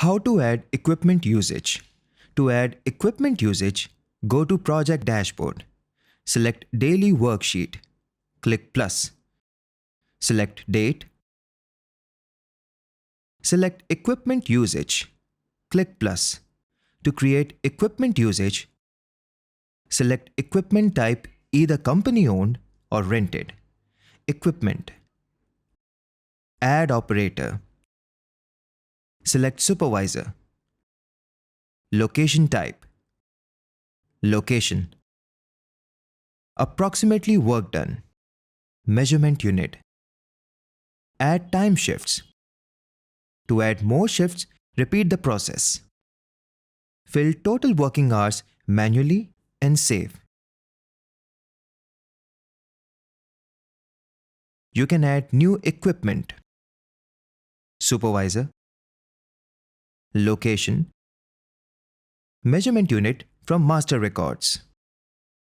How to add equipment usage. To add equipment usage, go to Project Dashboard. Select Daily Worksheet. Click Plus. Select Date. Select Equipment Usage. Click Plus. To create equipment usage, select equipment type, either company-owned or rented. Equipment. Add operator. Select supervisor. Location type. Location. Approximately work done. Measurement unit. Add time shifts. To add more shifts, repeat the process. Fill total working hours manually and save. You can add new equipment. Supervisor. Location. Measurement unit from master records.